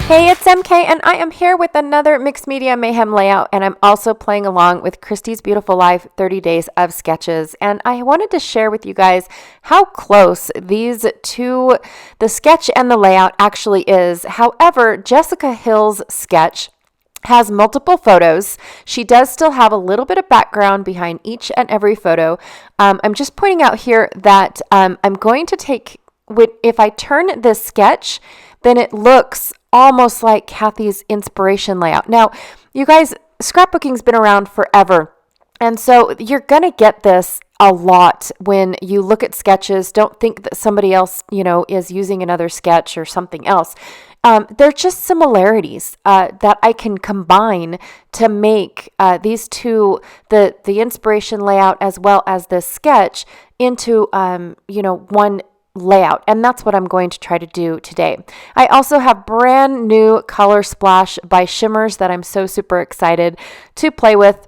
Hey, it's MK, and I am here with another Mixed Media Mayhem layout, and I'm also playing along with Christy's Beautiful Life 30 Days of Sketches. And I wanted to share with you guys how close these two, the sketch and the layout, actually is. However, Jessica Hill's sketch has multiple photos. She does still have a little bit of background behind each and every photo. I'm just pointing out here that I'm going to take, if I turn this sketch, then it looks almost like Kathy's inspiration layout. Now, you guys, scrapbooking's been around forever. And so you're going to get this a lot when you look at sketches. Don't think that somebody else, is using another sketch or something else. They're just similarities that I can combine to make these two, the inspiration layout as well as this sketch, into, one layout, and that's what I'm going to try to do today. I also have brand new Color Splash by Shimmers that I'm so super excited to play with,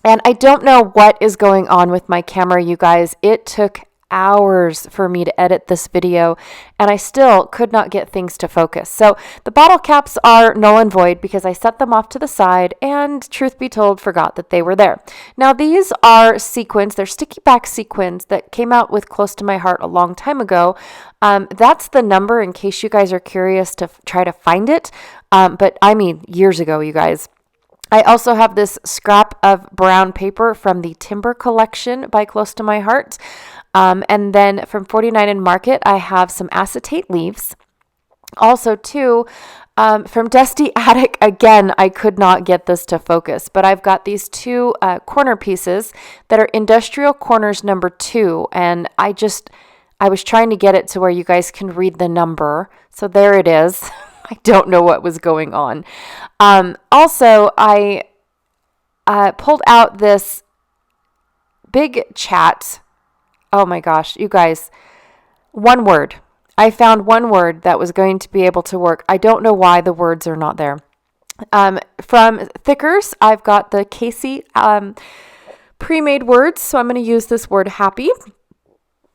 and I don't know what is going on with my camera, you guys. It took hours for me to edit this video, and I still could not get things to focus. So the bottle caps are null and void because I set them off to the side and, truth be told, forgot that they were there. Now these are sequins. They're sticky back sequins that came out with Close to My Heart a long time ago. That's the number in case you guys are curious to try to find it. But I mean years ago, you guys. I also have this scrap of brown paper from the Timber collection by Close to My Heart. And then from 49 and Market, I have some acetate leaves. Also, too, from Dusty Attic, again, I could not get this to focus, but I've got these two corner pieces that are Industrial Corners number 2, and I was trying to get it to where you guys can read the number. So there it is. I don't know what was going on. Also, I pulled out this big chat. Oh my gosh, you guys, one word. I found one word that was going to be able to work. I don't know why the words are not there. From Thickers, I've got the Casey pre-made words. So I'm going to use this word happy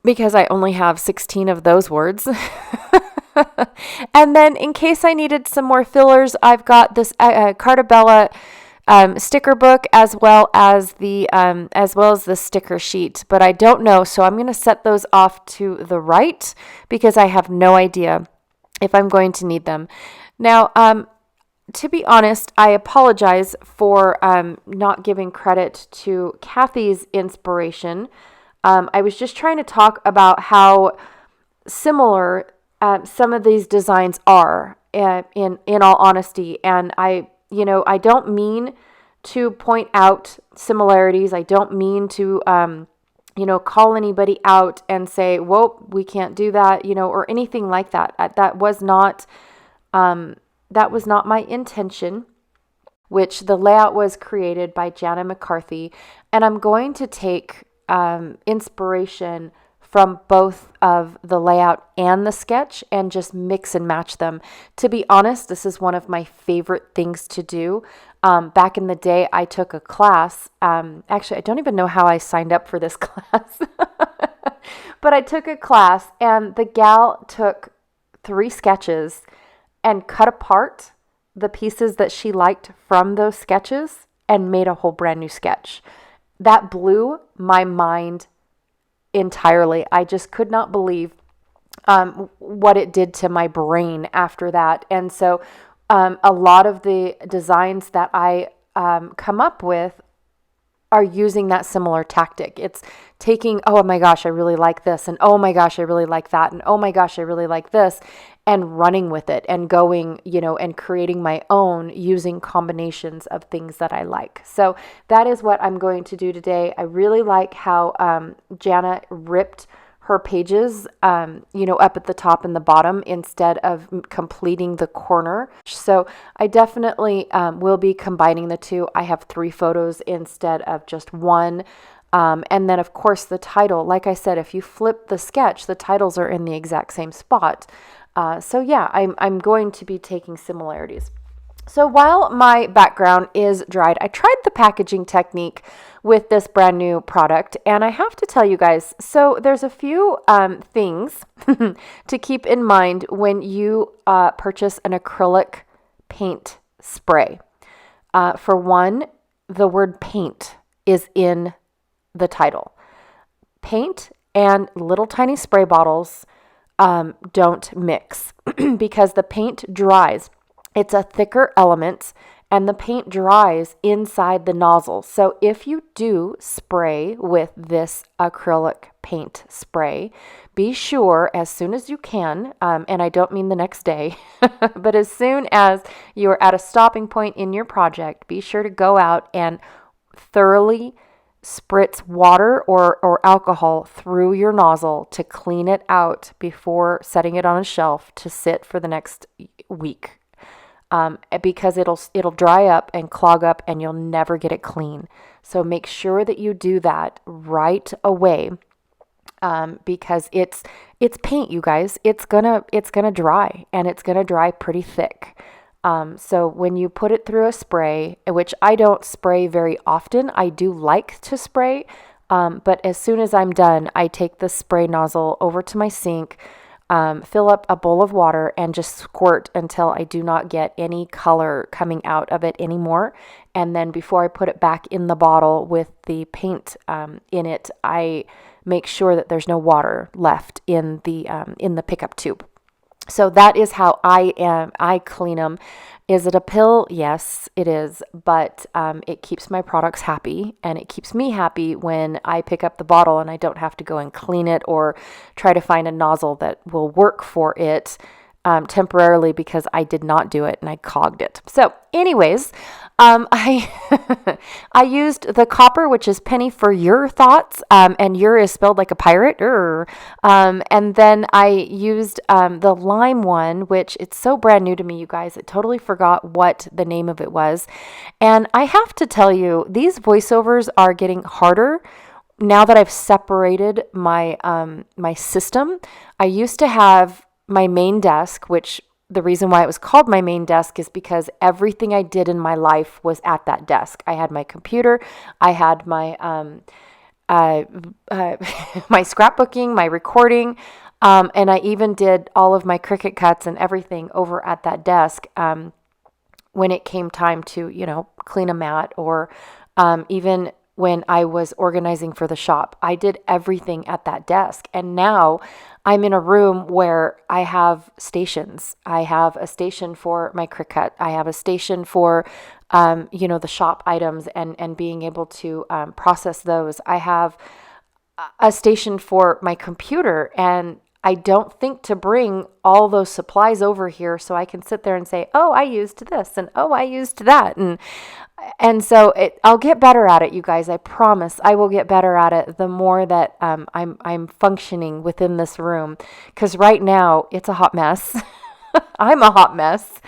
because I only have 16 of those words. And then in case I needed some more fillers, I've got this Cartabella sticker book as well as the sticker sheet, but I don't know, so I'm going to set those off to the right because I have no idea if I'm going to need them. Now, to be honest, I apologize for not giving credit to Kathy's inspiration. I was just trying to talk about how similar some of these designs are, in all honesty, and I don't mean to point out similarities. I don't mean to, call anybody out and say, whoa, we can't do that, or anything like that. That was not my intention, which the layout was created by Jana McCarthy. And I'm going to take inspiration from both of the layout and the sketch and just mix and match them. To be honest, this is one of my favorite things to do. Back in the day, I took a class. Actually, I don't even know how I signed up for this class. But I took a class, and the gal took 3 sketches and cut apart the pieces that she liked from those sketches and made a whole brand new sketch. That blew my mind entirely. I just could not believe what it did to my brain after that. And so a lot of the designs that I come up with are using that similar tactic. It's taking, oh my gosh, I really like this, and oh my gosh, I really like that, and oh my gosh, I really like this, and running with it and going, and creating my own using combinations of things that I like. So that is what I'm going to do today. I really like how Jana ripped her pages, up at the top and the bottom instead of completing the corner. So I definitely will be combining the two. I have 3 photos instead of just 1. And then, of course, the title. Like I said, if you flip the sketch, the titles are in the exact same spot. So yeah, I'm going to be taking similarities. So while my background is dried, I tried the packaging technique with this brand new product, and I have to tell you guys, so there's a few things to keep in mind when you purchase an acrylic paint spray. For one, the word paint is in the title. Paint and little tiny spray bottles don't mix because the paint dries. It's a thicker element and the paint dries inside the nozzle. So if you do spray with this acrylic paint spray, be sure as soon as you can, and I don't mean the next day, but as soon as you are at a stopping point in your project, be sure to go out and thoroughly spritz water or alcohol through your nozzle to clean it out before setting it on a shelf to sit for the next week. Because it'll dry up and clog up and you'll never get it clean. So make sure that you do that right away, because it's paint, you guys. It's gonna dry, and it's gonna dry pretty thick. So when you put it through a spray, which I don't spray very often, I do like to spray, but as soon as I'm done, I take the spray nozzle over to my sink, fill up a bowl of water and just squirt until I do not get any color coming out of it anymore. And then before I put it back in the bottle with the paint in it, I make sure that there's no water left in the pickup tube. So that is how I clean them. Is it a pill? Yes, it is. But it keeps my products happy, and it keeps me happy when I pick up the bottle and I don't have to go and clean it or try to find a nozzle that will work for it temporarily because I did not do it and I clogged it. So anyways, I used the copper, which is penny for your thoughts, and your is spelled like a pirate. And then I used the lime one, which it's so brand new to me, you guys. I totally forgot what the name of it was. And I have to tell you, these voiceovers are getting harder now that I've separated my my system. I used to have my main desk, which the reason why it was called my main desk is because everything I did in my life was at that desk. I had my computer, I had my my scrapbooking, my recording, and I even did all of my Cricut cuts and everything over at that desk. When it came time to, clean a mat, or even when I was organizing for the shop, I did everything at that desk. And now I'm in a room where I have stations. I have a station for my Cricut. I have a station for, the shop items and being able to process those. I have a station for my computer, and I don't think to bring all those supplies over here so I can sit there and say, oh, I used this, and oh, I used that. And so I'll get better at it, you guys. I promise I will get better at it the more that I'm functioning within this room. Because right now, it's a hot mess. I'm a hot mess.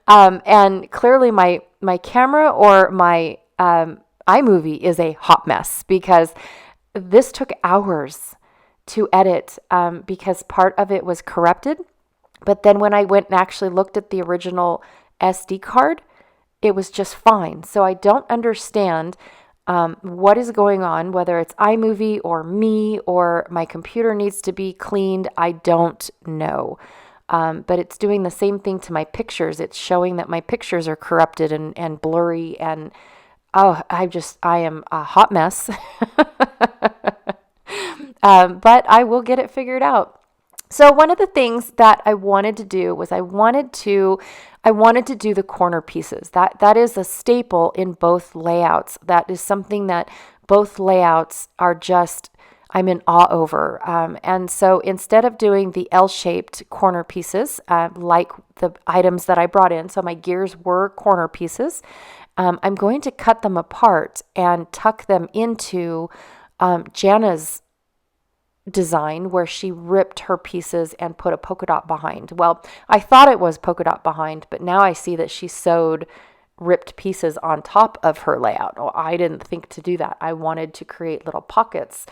And clearly my camera or my iMovie is a hot mess, because this took hours to edit, because part of it was corrupted. But then when I went and actually looked at the original SD card, it was just fine. So I don't understand what is going on, whether it's iMovie or me or my computer needs to be cleaned. I don't know. But it's doing the same thing to my pictures. It's showing that my pictures are corrupted and blurry, and I am a hot mess. But I will get it figured out. So one of the things that I wanted to do was I wanted to do the corner pieces. That is a staple in both layouts. That is something that both layouts are just, I'm in awe over. And so instead of doing the L-shaped corner pieces, like the items that I brought in, so my gears were corner pieces, I'm going to cut them apart and tuck them into Jana's design, where she ripped her pieces and put a polka dot behind. Well, I thought it was polka dot behind, but now I see that she sewed ripped pieces on top of her layout. Oh, I didn't think to do that. I wanted to create little pockets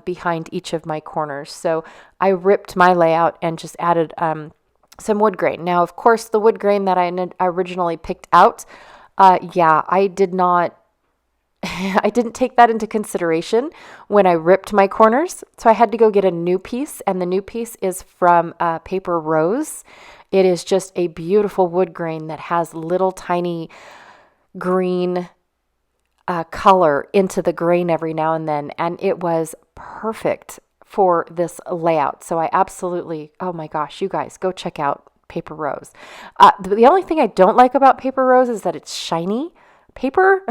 behind each of my corners. So I ripped my layout and just added some wood grain. Now, of course, the wood grain that I originally picked out, I didn't take that into consideration when I ripped my corners. So I had to go get a new piece, and the new piece is from Paper Rose. It is just a beautiful wood grain that has little tiny green color into the grain every now and then. And it was perfect for this layout. So I absolutely, oh my gosh, you guys, go check out Paper Rose. The only thing I don't like about Paper Rose is that it's shiny paper.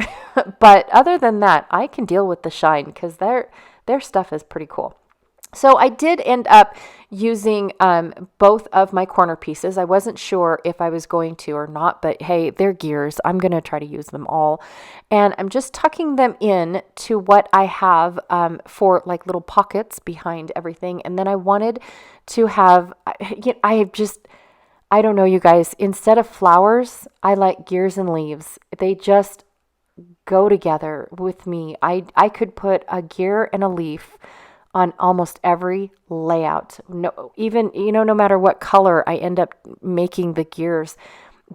But other than that, I can deal with the shine because their stuff is pretty cool. So I did end up using both of my corner pieces. I wasn't sure if I was going to or not, but hey, they're gears. I'm going to try to use them all. And I'm just tucking them in to what I have for like little pockets behind everything. And then I wanted to have, I don't know, you guys, instead of flowers, I like gears and leaves. They just go together with me. I could put a gear and a leaf on almost every layout. No, even, no matter what color I end up making the gears,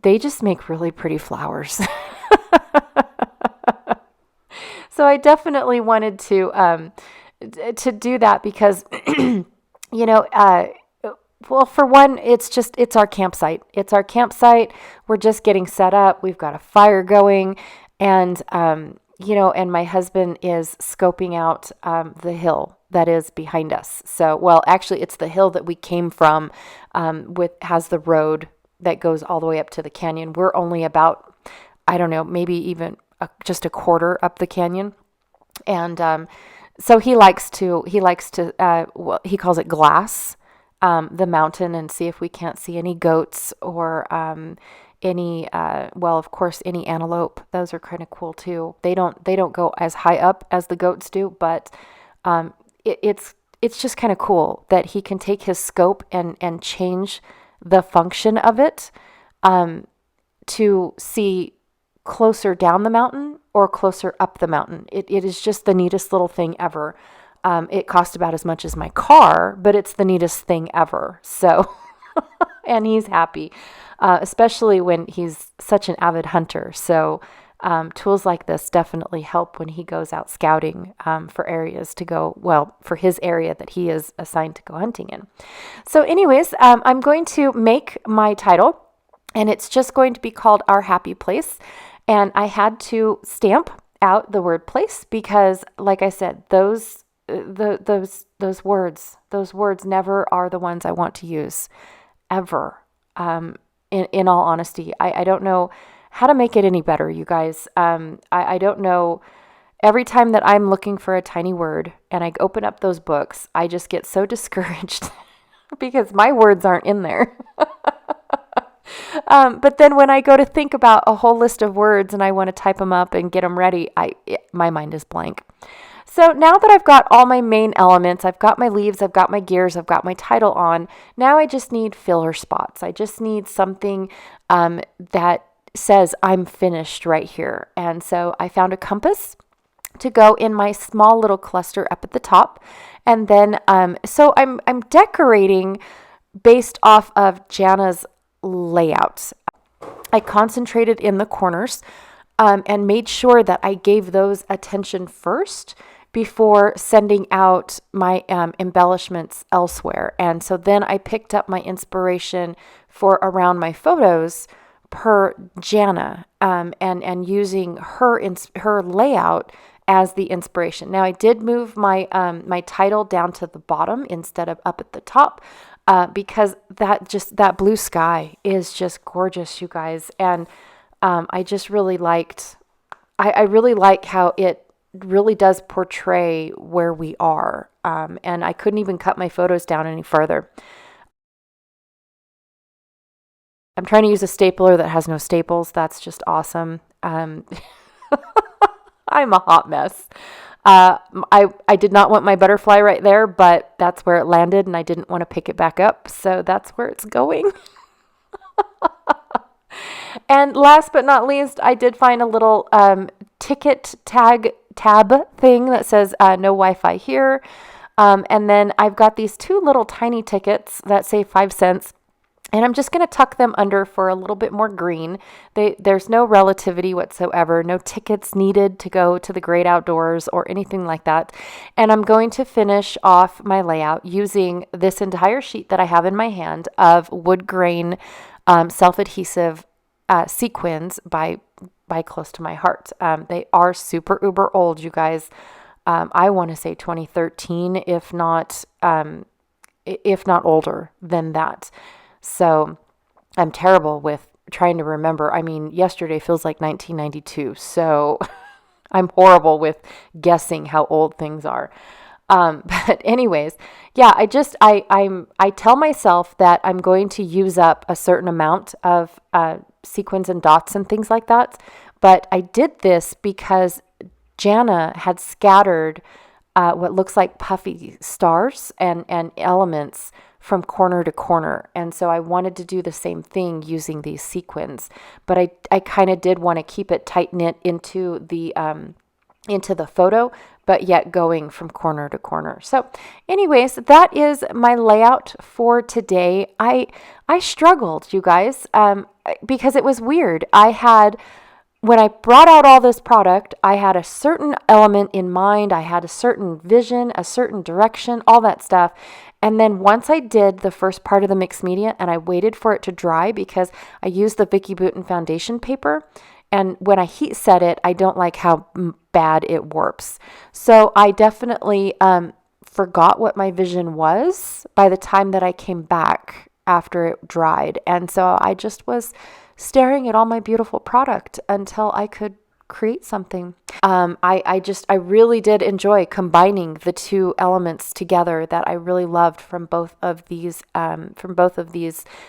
they just make really pretty flowers. So I definitely wanted to do that because, well, for one, it's our campsite. It's our campsite. We're just getting set up. We've got a fire going, and and my husband is scoping out the hill that is behind us. So, well, actually, it's the hill that we came from, has the road that goes all the way up to the canyon. We're only about, I don't know, maybe even just a quarter up the canyon, and so he likes to well, he calls it glass the mountain and see if we can't see any goats or any well, of course, any antelope. Those are kind of cool too. They don't go as high up as the goats do, but it's just kind of cool that he can take his scope and change the function of it to see closer down the mountain or closer up the mountain. It is just the neatest little thing ever. It cost about as much as my car, but it's the neatest thing ever. So, and he's happy, especially when he's such an avid hunter. So tools like this definitely help when he goes out scouting for areas to go, well, for his area that he is assigned to go hunting in. So anyways, I'm going to make my title, and it's just going to be called Our Happy Place. And I had to stamp out the word place because, like I said, those words never are the ones I want to use ever. In all honesty, I don't know how to make it any better, you guys. I don't know. Every time that I'm looking for a tiny word and I open up those books, I just get so discouraged because my words aren't in there. But then when I go to think about a whole list of words and I want to type them up and get them ready, my mind is blank. So now that I've got all my main elements, I've got my leaves, I've got my gears, I've got my title on, now I just need filler spots. I just need something that says I'm finished right here. And so I found a compass to go in my small little cluster up at the top. And then, so I'm decorating based off of Jana's layout. I concentrated in the corners and made sure that I gave those attention first before sending out my embellishments elsewhere. And so then I picked up my inspiration for around my photos per Jana and using her layout as the inspiration. Now I did move my my title down to the bottom instead of up at the top because that blue sky is just gorgeous, you guys. And I just really liked, I really like how it really does portray where we are. And I couldn't even cut my photos down any further. I'm trying to use a stapler that has no staples. That's just awesome. I'm a hot mess. I did not want my butterfly right there, but that's where it landed and I didn't want to pick it back up. So that's where it's going. And last but not least, I did find a little ticket tab thing that says no Wi-Fi here. And then I've got these two little tiny tickets that say 5 cents. And I'm just going to tuck them under for a little bit more green. There's no relativity whatsoever, no tickets needed to go to the great outdoors or anything like that. And I'm going to finish off my layout using this entire sheet that I have in my hand of wood grain self-adhesive sequins by Close to My Heart. They are super uber old, you guys. I want to say 2013, if not older than that. So I'm terrible with trying to remember. I mean, yesterday feels like 1992. So I'm horrible with guessing how old things are. But anyways, yeah, I tell myself that I'm going to use up a certain amount of sequins and dots and things like that. But I did this because Jana had scattered what looks like puffy stars and elements from corner to corner. And so I wanted to do the same thing using these sequins, but I kind of did want to keep it tight knit into the photo, but yet going from corner to corner. So anyways, that is my layout for today. I struggled, you guys, because it was weird. When I brought out all this product, I had a certain element in mind. I had a certain vision, a certain direction, all that stuff. And then once I did the first part of the mixed media and I waited for it to dry because I used the Vicki Boutin foundation paper. And when I heat set it, I don't like how bad it warps. So I definitely forgot what my vision was by the time that I came back after it dried. And so I just was staring at all my beautiful product until I could create something. I really did enjoy combining the two elements together that I really loved from both of these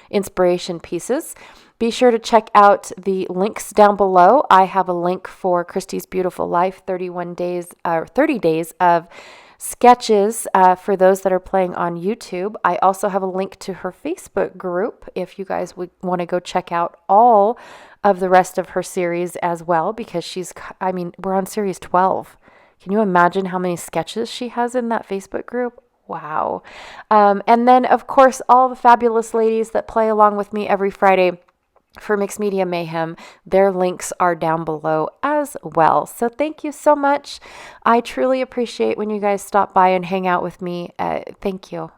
inspiration pieces. Be sure to check out the links down below. I have a link for Christy's Beautiful Life 30 days of sketches for those that are playing on YouTube. I also have a link to her Facebook group if you guys would want to go check out all of the rest of her series as well, because we're on series 12. Can you imagine how many sketches she has in that Facebook group? Wow. And then, of course, all the fabulous ladies that play along with me every Friday for Mixed Media Mayhem, their links are down below as well. So thank you so much. I truly appreciate when you guys stop by and hang out with me. Thank you.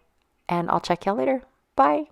And I'll check y'all later. Bye.